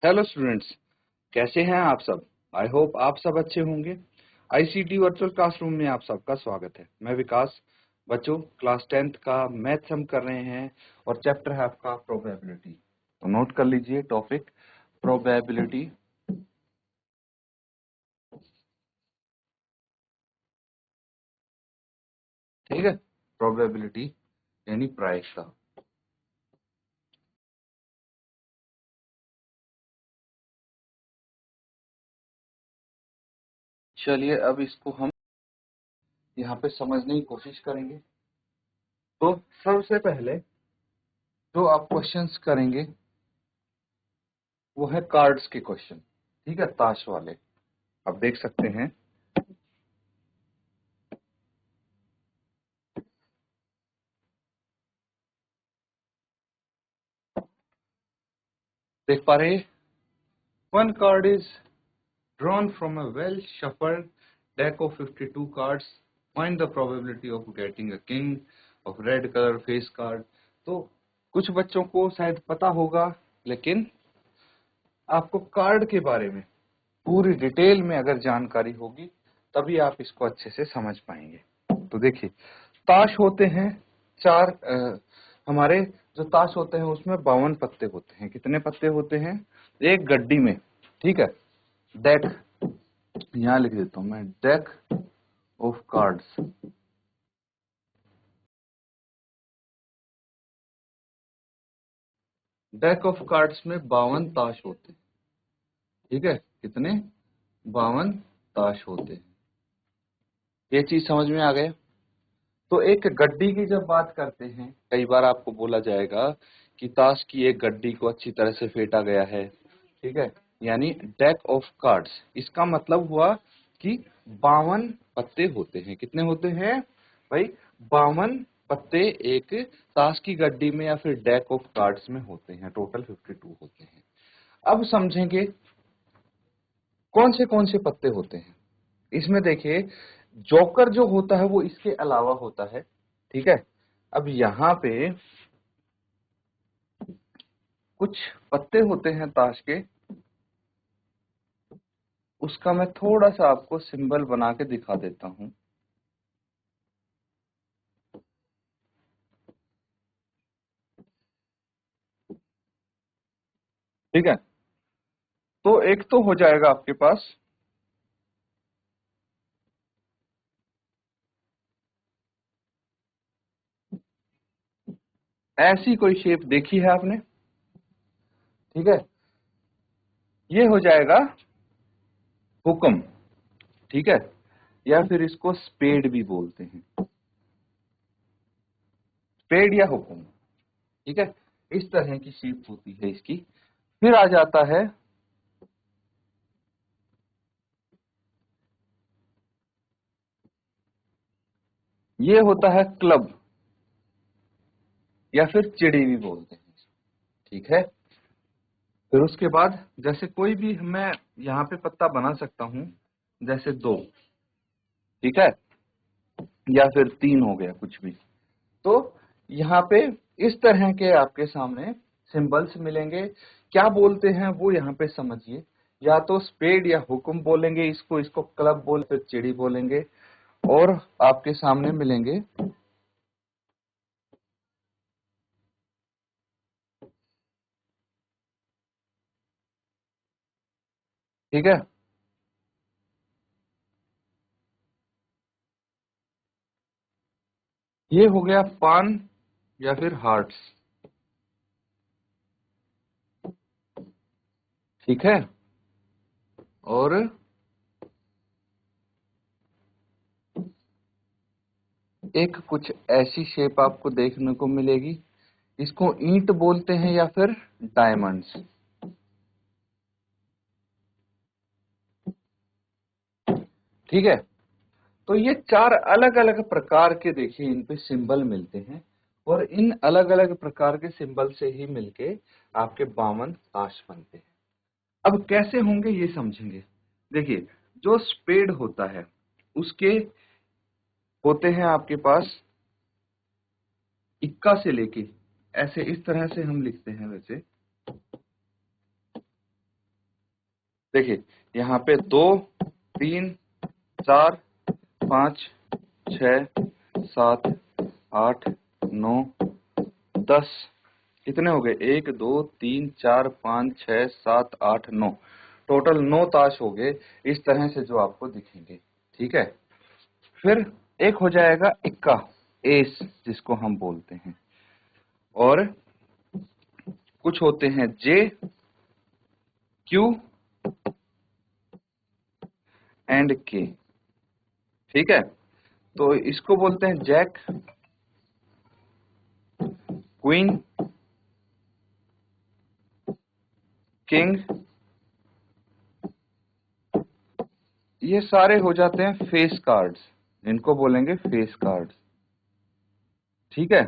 Hello students, कैसे हैं आप सब। आई होप आप सब अच्छे होंगे। आईसीटी वर्चुअल क्लासरूम में आप सबका स्वागत है। मैं विकास। बच्चों, क्लास 10th का मैथ्स हम कर रहे हैं और चैप्टर है आपका प्रोबेबिलिटी। तो नोट कर लीजिए टॉपिक प्रोबेबिलिटी। ठीक है, प्रोबेबिलिटी यानी प्रायिकता। चलिए अब इसको हम यहाँ पे समझने की कोशिश करेंगे। तो सबसे पहले जो आप क्वेश्चंस करेंगे वो है कार्ड्स के क्वेश्चन। ठीक है, ताश वाले आप देख सकते हैं। देख पा रहे हैं, one card is drawn from a well shuffled deck of 52 cards. Find the probability of getting a king of red color face card. तो कुछ बच्चों को शायद पता होगा, लेकिन आपको कार्ड के बारे में पूरी डिटेल में अगर जानकारी होगी तभी आप इसको अच्छे से समझ पाएंगे। तो देखिए, ताश होते हैं चार। हमारे जो ताश होते हैं उसमें 52 पत्ते होते हैं। कितने पत्ते होते हैं एक गड्डी में? ठीक है, डेक यहां लिख देता हूं मैं, deck of cards. Deck of cards में 52 ताश होते हैं। ठीक है, कितने? 52 ताश होते हैं। ये चीज समझ में आ गया। तो एक गड्डी की जब बात करते हैं, कई बार आपको बोला जाएगा कि ताश की एक गड्डी को अच्छी तरह से फेंटा गया है। ठीक है, यानी डेक ऑफ कार्ड्स, इसका मतलब हुआ कि 52 पत्ते होते हैं। कितने होते हैं भाई? 52 पत्ते एक ताश की गड्डी में या फिर डेक ऑफ कार्ड्स में होते हैं। टोटल 52 होते हैं। अब समझेंगे कौन से पत्ते होते हैं। इसमें देखिए, जोकर जो होता है वो इसके अलावा होता है। ठीक है, अब यहाँ पे कुछ पत्ते होते हैं ताश के, उसका मैं थोड़ा सा आपको सिंबल बना के दिखा देता हूं। ठीक है, तो एक तो हो जाएगा आपके पास ऐसी कोई शेप देखी है आपने? ठीक है, ये हो जाएगा हुक्म। ठीक है, या फिर इसको स्पेड भी बोलते हैं, स्पेड या हुक्म। ठीक है, इस तरह की शेप होती है इसकी। फिर आ जाता है ये होता है क्लब या फिर चिड़ी भी बोलते हैं। ठीक है, फिर उसके बाद जैसे कोई भी मैं यहाँ पे पत्ता बना सकता हूं, जैसे 2। ठीक है, या फिर 3 हो गया कुछ भी। तो यहाँ पे इस तरह के आपके सामने सिंबल्स मिलेंगे। क्या बोलते हैं वो यहाँ पे समझिए। या तो स्पेड या हुक्म बोलेंगे इसको, इसको क्लब बोल, फिर चिड़ी बोलेंगे। और आपके सामने मिलेंगे ठीक है, ये हो गया पान या फिर हार्ट्स। ठीक है, और एक कुछ ऐसी शेप आपको देखने को मिलेगी, इसको ईंट बोलते हैं या फिर डायमंड्स। ठीक है, तो ये 4 अलग अलग प्रकार के देखिए इन पे सिंबल मिलते हैं, और इन अलग अलग प्रकार के सिंबल से ही मिलके आपके 52 ताश बनते हैं। अब कैसे होंगे ये समझेंगे। देखिए, जो स्पेड होता है उसके होते हैं आपके पास इक्का से लेके, ऐसे इस तरह से हम लिखते हैं वैसे। देखिए यहाँ पे 2 3 4 5 6 7 8 9 10, कितने हो गए? 1 2 3 4 5 6 7 8 9, टोटल 9 ताश हो गए इस तरह से जो आपको दिखेंगे। ठीक है, फिर एक हो जाएगा इक्का, एस जिसको हम बोलते हैं, और कुछ होते हैं जे, क्यू एंड के। ठीक है, तो इसको बोलते हैं जैक, क्वीन, किंग, ये सारे हो जाते हैं फेस कार्ड्स, इनको बोलेंगे फेस कार्ड्स। ठीक है,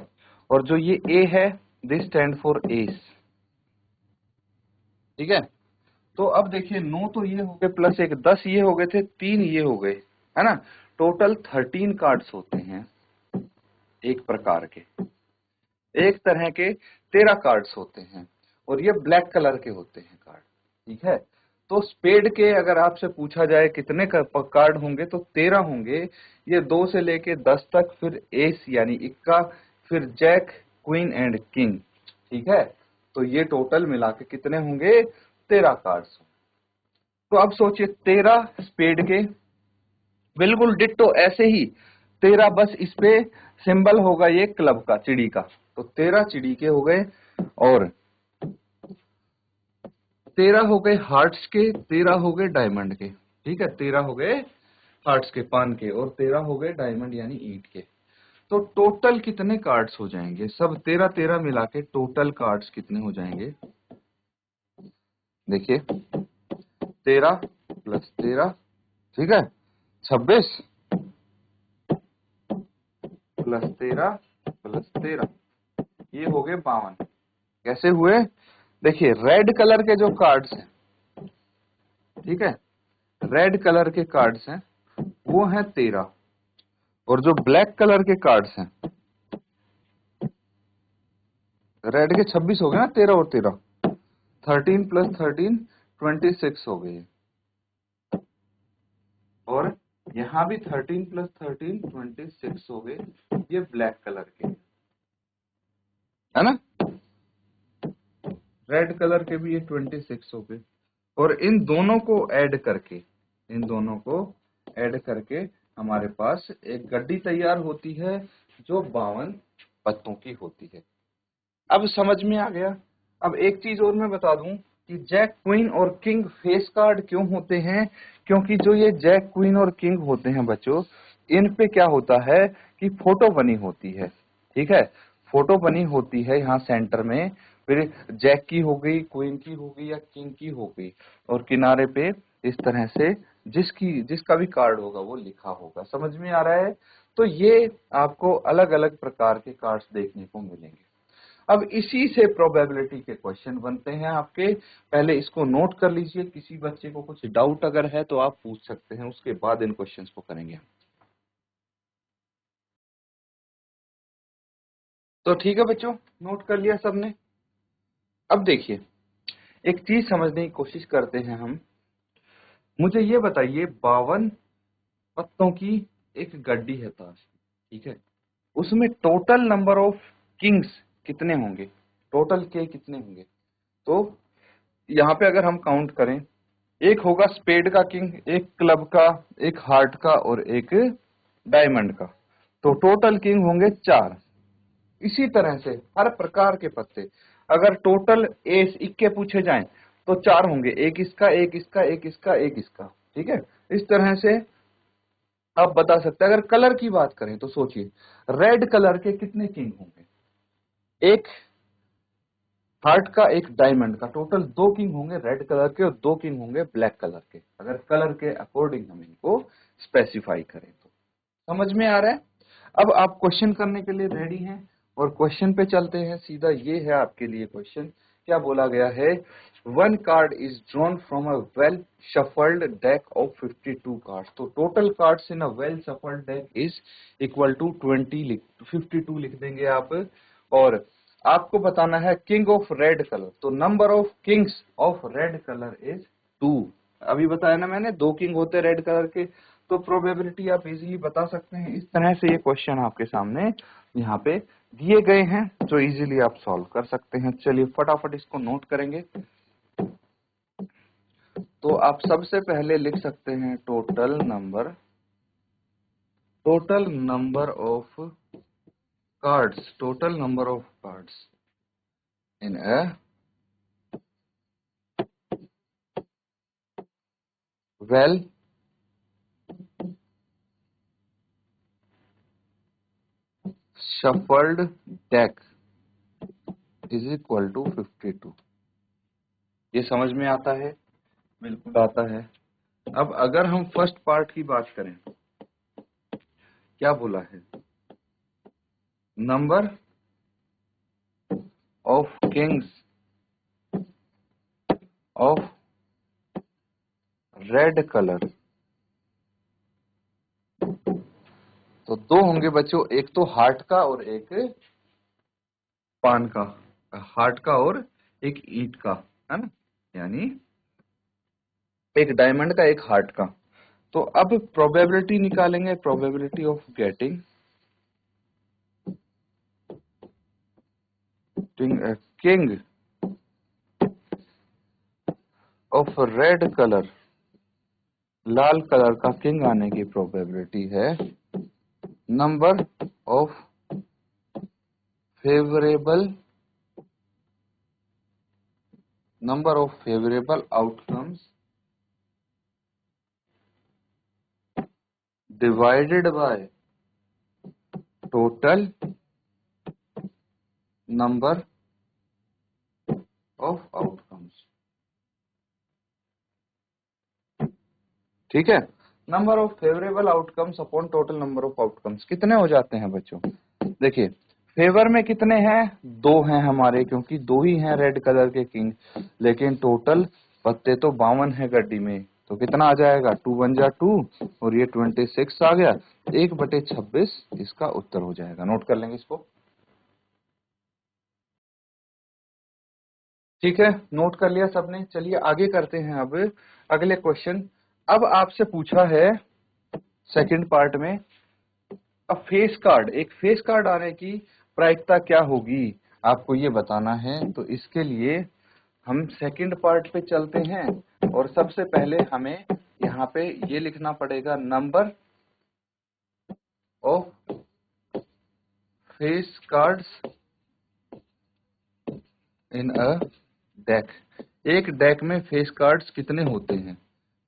और जो ये ए है, दिस स्टैंड फॉर एस। ठीक है, तो अब देखिए 9 तो ये हो गए प्लस एक 10 ये हो गए थे, 3 ये हो गए, है ना, टोटल 13 कार्ड्स होते हैं एक प्रकार के, एक तरह के 13 कार्ड्स होते हैं, और ये ब्लैक कलर के होते हैं कार्ड। ठीक है, तो स्पेड के अगर आपसे पूछा जाए कितने कार्ड होंगे तो 13 होंगे, ये 2 से लेके 10 तक, फिर एस यानी इक्का, फिर जैक, क्वीन एंड किंग। ठीक है, तो ये टोटल मिला के कितने होंगे? 13 कार्ड्स। तो अब सोचिए 13 स्पेड के, बिल्कुल डिट्टो ऐसे ही 13, बस इस पे सिंबल होगा ये क्लब का, चिड़ी का, तो 13 चिड़ी के हो गए, और 13 हो गए हार्ट्स के, 13 हो गए डायमंड के। ठीक है, 13 हो गए हार्ट्स के, पान के, और 13 हो गए डायमंड यानी ईंट के। तो टोटल कितने कार्ड्स हो जाएंगे? सब 13 13 मिला के टोटल कार्ड्स कितने हो जाएंगे? देखिए 13 प्लस 13, ठीक है, 26 प्लस 13 प्लस 13, ये हो गए 52। कैसे हुए? देखिए रेड कलर के जो कार्ड्स हैं, ठीक है, रेड कलर के कार्ड्स हैं वो हैं 13, और जो ब्लैक कलर के कार्ड्स हैं, रेड के 26 हो गए ना, 13 और 13, 13 प्लस 13 26 हो गए, और यहाँ भी 13 प्लस 13 26 हो गए, ये ब्लैक कलर के, है ना, रेड कलर के भी ये 26 हो गए, और इन दोनों को ऐड करके, इन दोनों को ऐड करके हमारे पास एक गड्डी तैयार होती है जो 52 पत्तों की होती है। अब समझ में आ गया। अब एक चीज और मैं बता दूं कि जैक, क्वीन और किंग फेस कार्ड क्यों होते हैं, क्योंकि जो ये जैक, क्वीन और किंग होते हैं बच्चों, इन पे क्या होता है कि फोटो बनी होती है। ठीक है, फोटो बनी होती है यहाँ सेंटर में, फिर जैक की हो गई, क्वीन की हो गई या किंग की हो गई, और किनारे पे इस तरह से जिसका भी कार्ड होगा वो लिखा होगा। समझ में आ रहा है? तो ये आपको अलग अलग प्रकार के कार्ड्स देखने को मिलेंगे। अब इसी से प्रोबेबिलिटी के क्वेश्चन बनते हैं आपके, पहले इसको नोट कर लीजिए, किसी बच्चे को कुछ डाउट अगर है तो आप पूछ सकते हैं, उसके बाद इन क्वेश्चंस को करेंगे। तो ठीक है बच्चों, नोट कर लिया सबने। अब देखिए एक चीज समझने की कोशिश करते हैं हम। मुझे ये बताइए 52 पत्तों की एक गड्डी है ताश, ठीक है, उसमें टोटल नंबर ऑफ किंग्स कितने होंगे? टोटल के कितने होंगे? तो यहाँ पे अगर हम काउंट करें, एक होगा स्पेड का किंग, एक क्लब का, एक हार्ट का, और एक डायमंड का, तो टोटल किंग होंगे 4। इसी तरह से हर प्रकार के पत्ते, अगर टोटल एस इक्के पूछे जाएं तो 4 होंगे, एक इसका, एक इसका, एक इसका, एक इसका। ठीक है, इस तरह से आप बता सकते हैं। अगर कलर की बात करें तो सोचिए रेड कलर के कितने किंग होंगे? एक हार्ट का, एक डायमंड का, टोटल 2 किंग होंगे रेड कलर के, और 2 किंग होंगे ब्लैक कलर के, अगर कलर के अकॉर्डिंग हम इनको स्पेसिफाई करें तो। समझ में आ रहा है? अब आप क्वेश्चन करने के लिए रेडी हैं, और क्वेश्चन पे चलते हैं सीधा। ये है आपके लिए क्वेश्चन, क्या बोला गया है? 1 card is drawn from a well shuffled deck of 52 cards. तो total cards in a well shuffled deck is equal to 52 लिख देंगे आप, और आपको बताना है किंग ऑफ रेड कलर, तो number of kings of red colour is 2। अभी बताया ना मैंने, 2 किंग होते हैं रेड कलर के, तो प्रोबेबिलिटी आप इजीली बता सकते हैं। इस तरह से ये क्वेश्चन आपके सामने यहाँ पे दिए गए हैं, जो इजीली आप सॉल्व कर सकते हैं। चलिए फटाफट इसको नोट करेंगे। तो आप सबसे पहले लिख सकते हैं total number of cards in a well shuffled deck is equal to 52। ये समझ में आता है? बिल्कुल आता है। अब अगर हम फर्स्ट पार्ट की बात करें, क्या बोला है? Number of kings of red colour. तो 2 होंगे बच्चों, एक तो हार्ट का और एक पान का, हार्ट का और एक ईंट का, है ना, यानी एक डायमंड का एक हार्ट का। तो अब प्रोबेबिलिटी निकालेंगे, probability of getting king of red colour, Lal colour का किंग आने की प्रोबेबिलिटी है number of favourable outcomes divided by total number of outcomes. ठीक है, number of favourable outcomes upon total number of outcomes कितने हो जाते हैं बच्चों? देखिए, फेवर में कितने हैं? 2 हैं हमारे, क्योंकि 2 ही हैं रेड कलर के किंग, लेकिन टोटल पत्ते तो 52 है गड्डी में। तो कितना आ जाएगा? 2 1 जा 2 और ये 26 आ गया, 1/26 इसका उत्तर हो जाएगा। नोट कर लेंगे इसको। ठीक है, नोट कर लिया सबने। चलिए आगे करते हैं अब अगले क्वेश्चन। अब आपसे पूछा है सेकंड पार्ट में, अब फेस कार्ड, एक फेस कार्ड आने की प्रायिकता क्या होगी, आपको ये बताना है। तो इसके लिए हम सेकंड पार्ट पे चलते हैं, और सबसे पहले हमें यहाँ पे ये लिखना पड़ेगा, number of face cards in a deck. एक डेक में फेस कार्ड्स कितने होते हैं?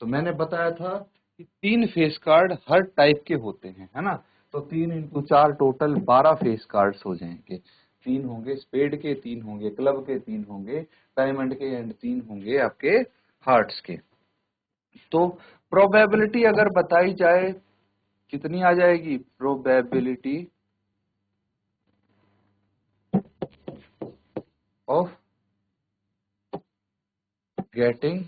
तो मैंने बताया था कि 3 फेस कार्ड हर टाइप के होते हैं, है ना। तो 3 इंटू 4 टोटल 12 फेस कार्ड्स हो जाएंगे। 3 होंगे स्पेड के, 3 होंगे क्लब के, 3 होंगे डायमंड के, एंड 3 होंगे आपके हार्ट्स के। तो प्रोबेबिलिटी अगर बताई जाए कितनी आ जाएगी? Probability of getting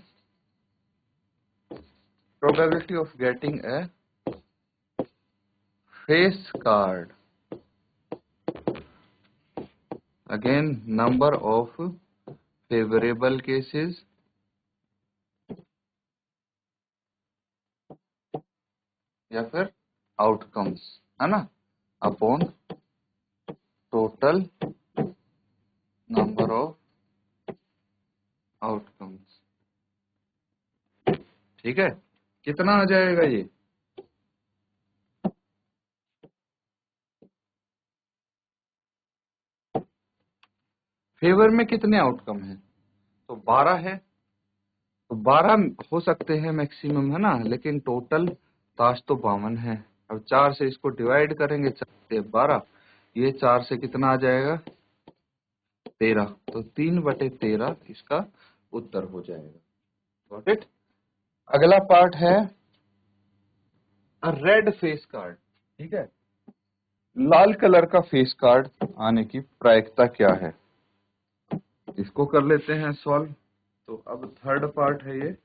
a face card, again number of favorable cases या फिर आउटकम्स, है ना, upon total number of outcomes. ठीक है, कितना आ जाएगा ये? फेवर में कितने आउटकम है? तो 12 है, तो 12 हो सकते हैं मैक्सिमम, है ना, लेकिन टोटल ताश तो 52 है। अब 4 से इसको डिवाइड करेंगे, 4 से 12, ये 4 से कितना आ जाएगा? 13। तो 3/13 इसका उत्तर हो जाएगा। Got it. अगला पार्ट है रेड फेस कार्ड। ठीक है, लाल कलर का फेस कार्ड आने की प्रायिकता क्या है, इसको कर लेते हैं सॉल्व। तो अब थर्ड पार्ट है ये,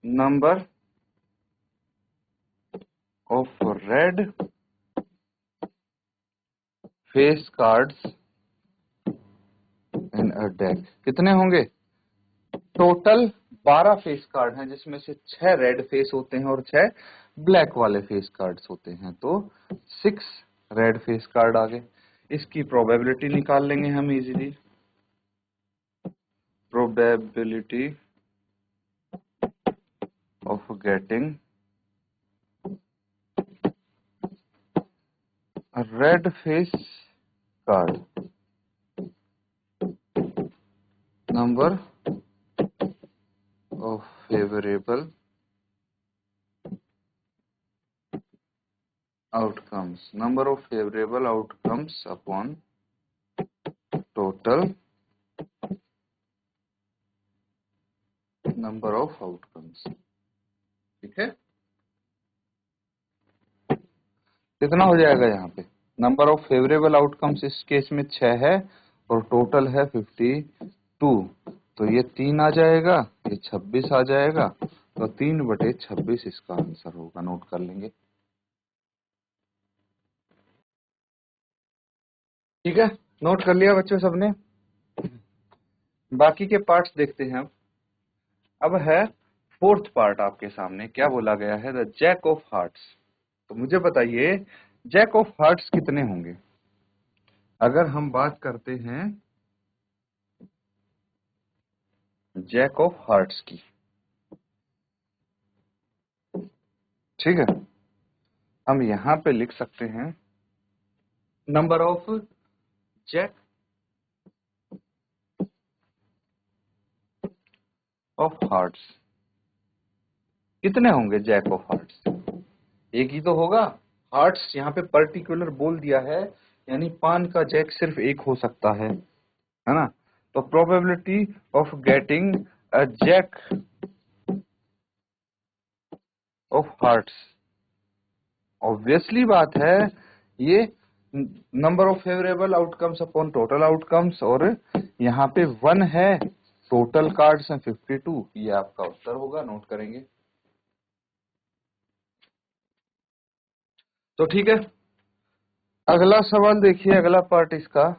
number of red face cards in a deck कितने होंगे? टोटल 12 फेस कार्ड हैं, जिसमें से 6 रेड फेस होते हैं और 6 ब्लैक वाले फेस कार्ड्स होते हैं, तो 6 रेड फेस कार्ड आ गए। इसकी प्रोबेबिलिटी निकाल लेंगे हम easily. Probability of getting red face card, number of favorable outcomes, number of favorable outcomes upon total number of outcomes। ठीक है, कितना हो जाएगा यहाँ पे? नंबर ऑफ फेवरेबल आउटकम्स इस केस में 6 है और टोटल है 52, तो ये 3 आ जाएगा, ये 26 आ जाएगा, तो 3/26 इसका आंसर होगा। नोट कर लेंगे। ठीक है, नोट कर लिया बच्चों सबने? बाकी के पार्ट्स देखते हैं। अब है फोर्थ पार्ट आपके सामने। क्या बोला गया है? The jack of hearts. तो मुझे बताइए, जैक ऑफ हार्ट्स कितने होंगे? अगर हम बात करते हैं जैक ऑफ हार्ट्स की, ठीक है, हम यहां पे लिख सकते हैं number of jack of hearts. कितने होंगे जैक ऑफ हार्ट्स? एक ही तो होगा। हार्ट्स यहाँ पे पर्टिकुलर बोल दिया है, यानी पान का जैक सिर्फ एक हो सकता है ना? तो probability of getting a jack of hearts, obviously बात है, ये number of favourable outcomes upon total outcomes, और यहाँ पे 1 है, टोटल कार्ड्स हैं 52, ये आपका उत्तर होगा। नोट करेंगे। तो ठीक है, अगला सवाल देखिए। अगला पार्ट इसका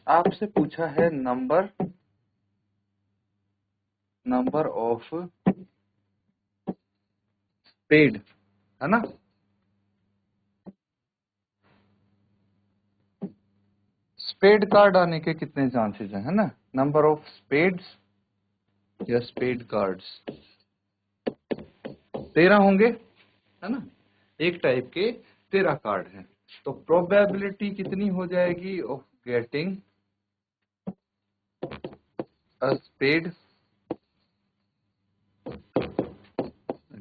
आपसे पूछा है नंबर ऑफ पेड, है ना? स्पेड कार्ड आने के कितने चांसेस हैं, है ना? नंबर ऑफ स्पेड्स या स्पेड कार्ड्स 13 होंगे, है ना? एक टाइप के 13 कार्ड हैं, तो प्रोबेबिलिटी कितनी हो जाएगी of getting a spade?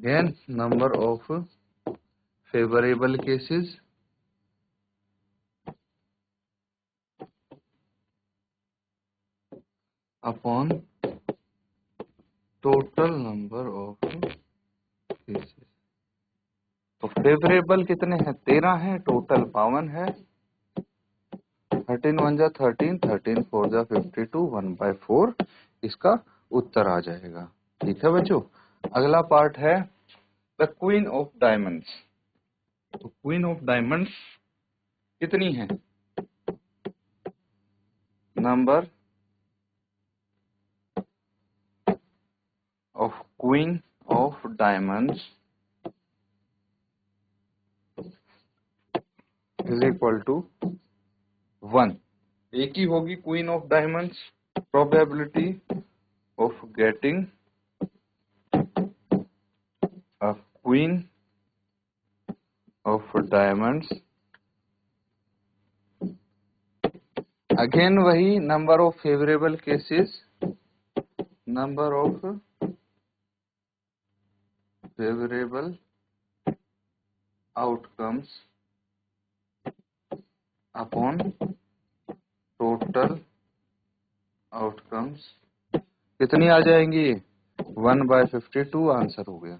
Again number of favourable cases upon total number of cases. तो फेवरेबल कितने हैं? 13 हैं, टोटल 52 है। 13 1 जा 13, 13 4 जा 52, 1/4 इसका उत्तर आ जाएगा। ठीक है बच्चों, अगला पार्ट है द क्वीन ऑफ डायमंड्स। तो क्वीन ऑफ डायमंड्स कितनी है? Number of queen of diamonds is equal to 1। एक ही होगी queen of diamonds. Probability of getting a queen of diamonds, again वही number of favourable cases, number of favourable outcomes upon total outcomes. कितनी आ जाएंगी? 1/52 answer हो गया।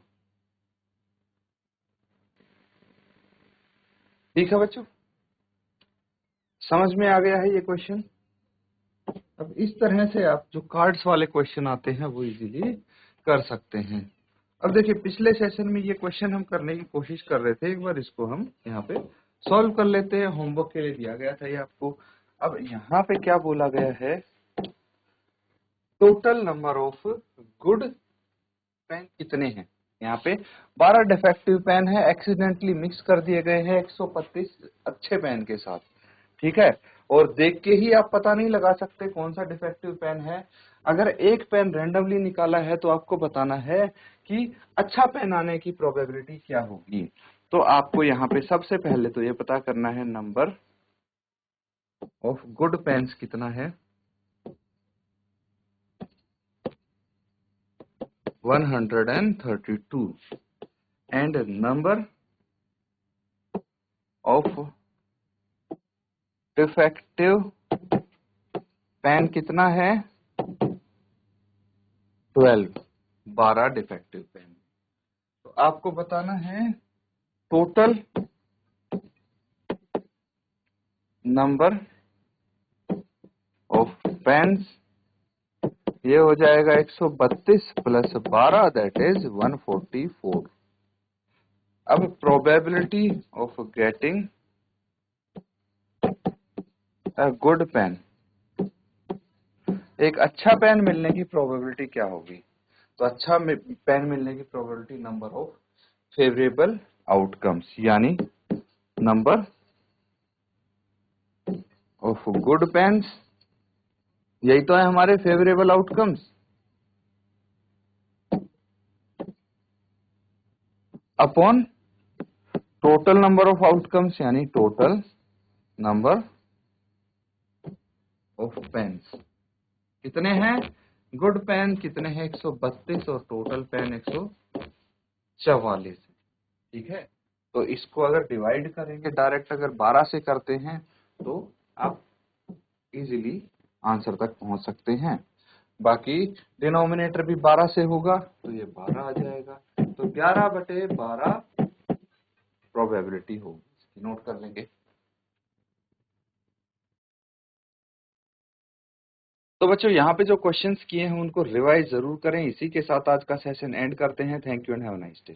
ठीक है बच्चों, समझ में आ गया है ये क्वेश्चन? अब इस तरह से आप जो कार्ड्स वाले क्वेश्चन आते हैं वो इजीली कर सकते हैं। अब देखिए, पिछले सेशन में ये क्वेश्चन हम करने की कोशिश कर रहे थे, एक बार इसको हम यहाँ पे सॉल्व कर लेते हैं। होमवर्क के लिए दिया गया था ये आपको। अब यहाँ पे क्या बोला गया है? Total number of good pen कितने हैं। यहाँ पे 12 डिफेक्टिव पेन है, एक्सीडेंटली मिक्स कर दिए गए हैं 125 अच्छे पेन के साथ, ठीक है। और देख के ही आप पता नहीं लगा सकते कौन सा डिफेक्टिव पेन है। अगर एक पेन रैंडमली निकाला है तो आपको बताना है कि अच्छा पेन आने की प्रोबेबिलिटी क्या होगी। तो आपको यहाँ पे सबसे पहले तो ये पता करना है नंबर ऑफ गुड पेन्स कितना है, 132, and number of defective pen कितना है, 12 डिफेक्टिव पेन। तो आपको बताना है टोटल नंबर ऑफ पेन्स, ये हो जाएगा 132 प्लस 12 दैट इज 144। अब probability of getting a good pen, एक अच्छा पेन मिलने की प्रोबेबिलिटी क्या होगी। तो अच्छा पेन मिलने की probability number of favourable outcomes, यानी नंबर ऑफ गुड पेन्स, यही तो है हमारे favourable outcomes, upon total number of outcomes यानी टोटल नंबर ऑफ पेन्स। कितने हैं गुड पेन, कितने हैं 132, और टोटल पेन 144, ठीक है। तो इसको अगर डिवाइड करेंगे डायरेक्ट, अगर 12 से करते हैं तो आप इजीली आंसर तक पहुंच सकते हैं। बाकी डिनोमिनेटर भी 12 से होगा तो ये 12 आ जाएगा, तो 11/12 प्रोबेबिलिटी होगी, इसकी नोट कर लेंगे। तो बच्चों यहाँ पे जो क्वेश्चंस किए हैं उनको रिवाइज जरूर करें। इसी के साथ आज का सेशन एंड करते हैं। Thank you and have a nice day.